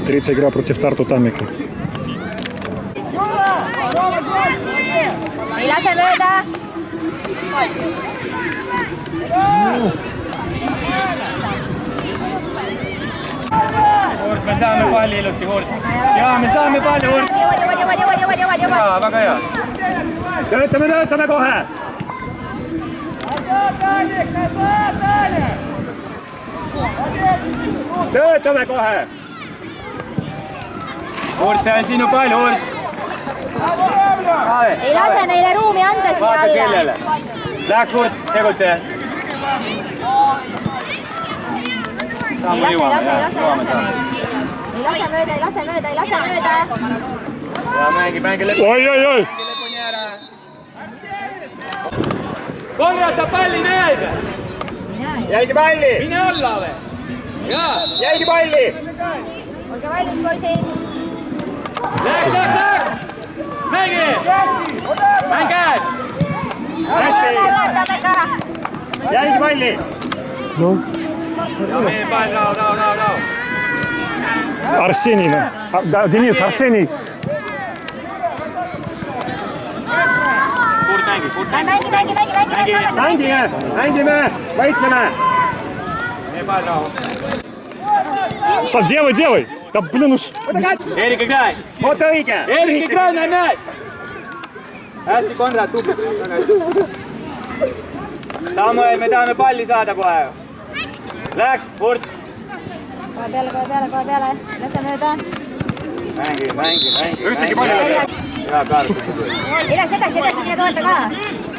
Третья игра против Тарту Таммика. Ei lase mööda. Hurt, me saame palli ilusti, Hurt. Jaa, me saame palli, Hurt. Jaa, väga hea. Töötame kohe! Töötame kohe! Hurt, see on sinu pall, Hurt. Ei lase neile ruumi anda siia Vaata alla. kellele. Läheks, Hurt, tegutse. Saame jõuame, jah. Ei lase mööda. Ja mängi läbi. Oi! Konrad, sa palli näed? Jälgi palli! Mine alla või? Jaa. Jälgi palli! Olge valmis, poisid. Läks! Mängi! Mäng käed! Vaatame ka. Jälgi palli! Ja meie pall, rao. Арсений. Да, Денис, Арсений. Kurt mängi. Mängime, võitleme. Meie pall, rao. Делай. Да блин, ну что? Eerik Kraai. Вот õige. Eerik Kraai, näed! Hästi, Konrad, tubli. Samuel, me tahame palli saada kohe. Läks, Hurt. Kohe peale. Lase mööda. Mängi. Ühtegi palli ei lase. Hea kaart. Edasi, mine toeta ka.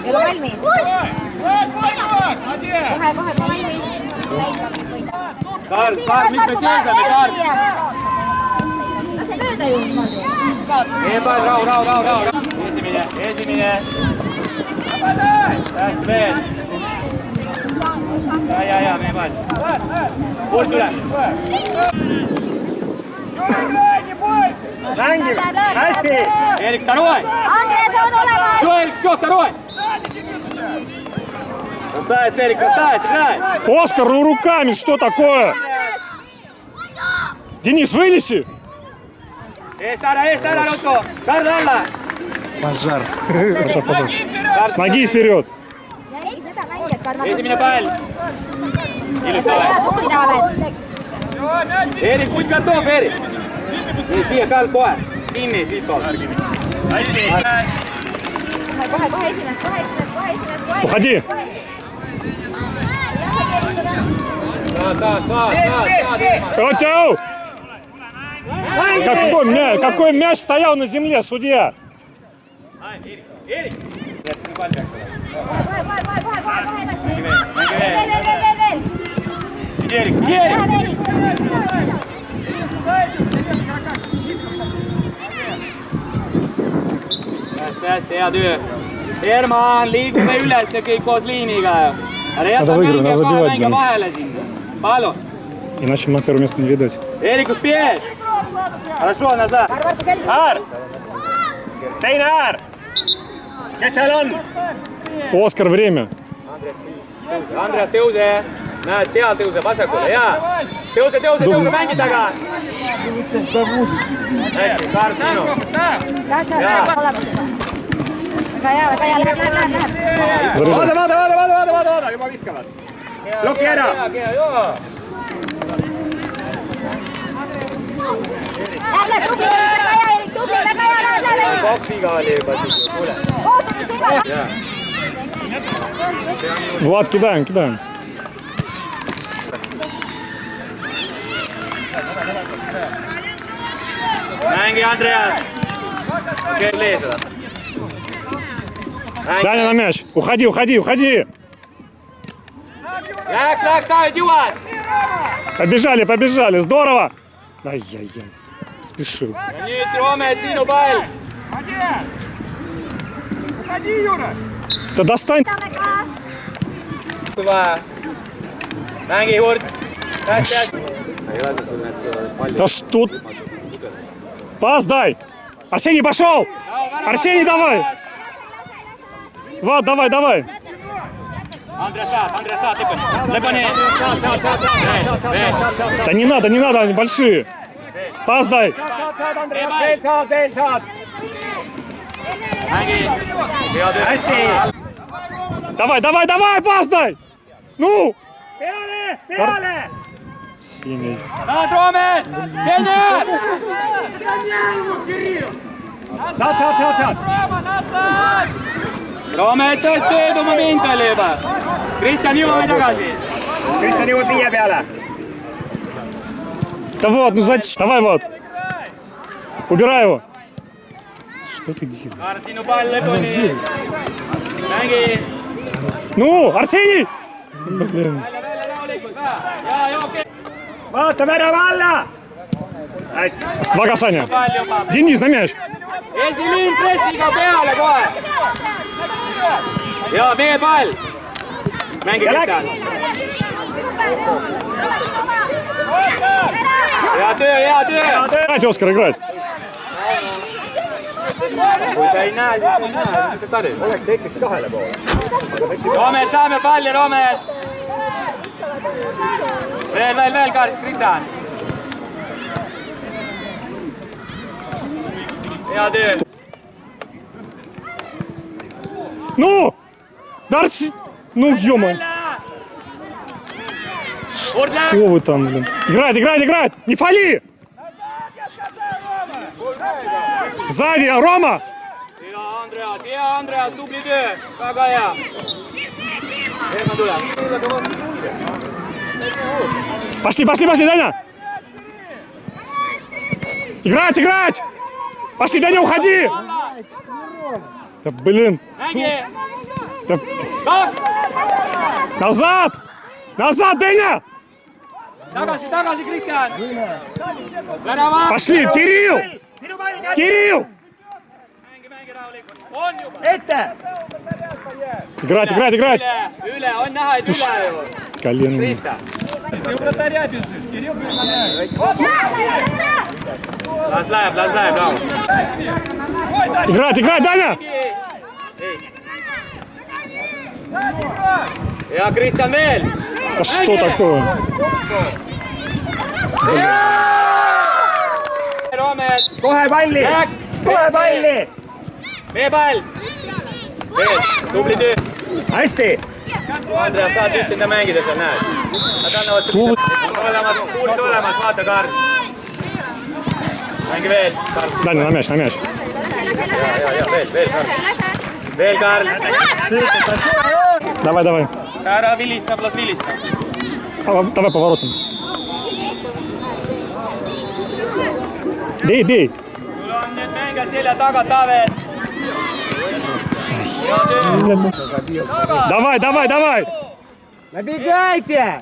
Ei ole valmis. Kohe valmis. Kaart, mis me seisame, Kaart? Lase mööda ju. Meie pall, rao. Esimene. Läks veel. Ja, meie pall. Hurt tuleb. Mängime, hästi. Eerik, второй. Andres on olemas. Eerik, все, второй. Красавец, Eerik, играй. Оскар, ну руками, что такое? Денис, вынеси. Eest ära, Rutto. Karda alla. Пожар. С ноги вперед. Seda mängijat kannab. Esimene pall. Ilusti Hea, ole. tubli Taavet. Eerik, putt katoob, Eerik. Nii, siia kall kohe. Kinni, siit poolt. Kohe esimest. Уходи. Saad. Отяу! Какой мяч стоял на земле, судья? Eerik. Kohe edasi. Veel. Eerik. Hästi, hea töö. Herman, liigume üles kõik koos liiniga. Ära jäta mänge vahele sinna. Palun. Иначе на первое место не видать. Eerik, успеешь? Хорошо, назад. Marko selgib. Aar! Teine Aar! Kes seal on? Oskar, время. Andreas, tõuse. Näed, seal tõuse vasakule, jaa. Tõuse, mängi taga. Hästi, Kaart, sinu. Olemas juba. Väga hea, läheb. Vaata, juba viskavad. Ploki ära. Lähme, tubli, Eerik, väga hea, lähme. Papiga oli juba siis, kuule. Ootame sina. Влад, кидаем. Mängi, Andreas. Okei, leesada. Даня на мяч. Уходи. Läks, Taavet, jõuad. Побежали. Здорово. Ай-яй-яй. Спешил. Ja nüüd, Roomet, sinu pall. Да достань. Kui vaja. Mängi, Hurt. Hästi. Ei lase sul need palli. Да что? Пас дай. Арсений пошел. Арсений, давай. Влад, давай. Andres saad, lõpuni. Да не надо, они большие. Pass дай. Veel saad. Mängi. Hea töö. Hästi. Давай, pass дай. Ну. Peale. Синий. Saad Roomet. Kenner. Saad. Roomet, söödu moment oli juba. Kristjan, jõuame tagasi. Kristjan jõuab 5 peale. Да вот, ну зачем? Давай вот. Убирай его. Что ты делаешь? Kaar, sinu pall lõpuni. Mängi. Ну, Арсений! Välja rahulikult. Ja okei. Vaata värava alla. Hästi. Väga Саня. Pall juba. Денис, на мяч. Esiliin pressiga peale kohe. Ja tee pall. Mängi Kristjan. Hea töö. Играть, Оскар, играть. Kui sa ei näe, siis ei näe. Mis sa tarid? Oleks teksiks kahele poole. Roomet, saame palli, Roomet. Veel, Kaarlis, Kristjan. Hea töö. Ну! Дарси! Ну, ё-моё! Что вы там, блин? Играть! Не фали! Сзади, Рома! Hea Andreas, tubli töö. Väga hea. Helma tuleb. Пошли, Даня! Играть! Пошли, Даня, уходи! Да блин! Mängi. Да... 2. Назад, Даня! Tagasi, Kristjan. Värava. Пошли, Кирилл! Mängi rahulikult. On juba. Ette. Играть! Üle, on näha, et üle ju. Колено. Kristjan. Las läheb, rahu. Играть, Даня! Ja Kristjan veel. Да что такое? Roomet. Kohe palli. Meie pall. Veel, tubli töö. Hästi. Andreas, saad üksinda mängida seal, näed. Nad annavad kuult olemas, vaata, Karl. Mängi veel, Karl. Даня, на мяч. Ja, veel, Karl. Давай. Ära vilistab, las vilistab. Давай поворотом. Бей. Sul on nüüd mängijad selja taga, Taavet. Давай. Набегайте!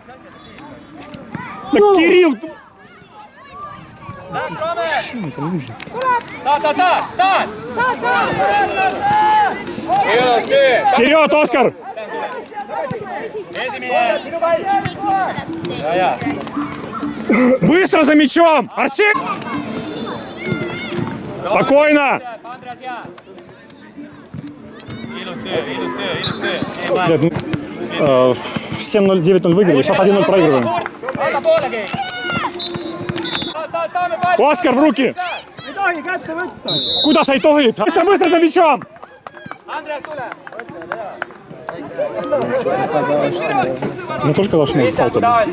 Да Кирилл! Roomet. Чем это нужно? Saad. Ilus töö. Вперед, Оскар! Esimene. Ja. Быстро за мячом! Арсений! Спокойно! Andreas, hea. Ilus töö. Блядь, 7-0, 9-0 выиграли, сейчас 1-0 проигрываем. Anna poole keegi. Saame palli. Оскар, в руки! Ei tohi kätte võtta! Куда sa ei tohi? Быстро за мячом! Andreas, tule. Мне тоже казалось, что Kristjan, салто. kuda on?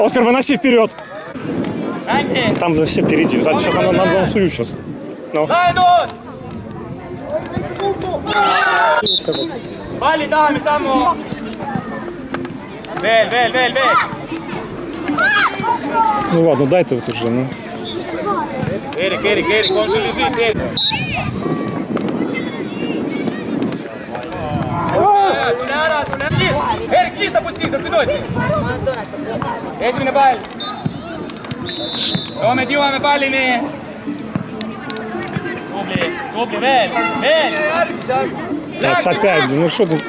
Оскар, выноси вперед! Mängi. Там за все впереди. Сзади сейчас нам засуют сейчас. Ну. Lahendus. Palli tahame sammu. Veel. Ну ладно, дай ты вот уже, ну. Erik, on sul ju siit Erik? Tule ära. Erik, liista puttiga, Pidotsi. Esimene pall. Roomet, jõuame pallini. Tubli, veel. Так, опять, ну что ты?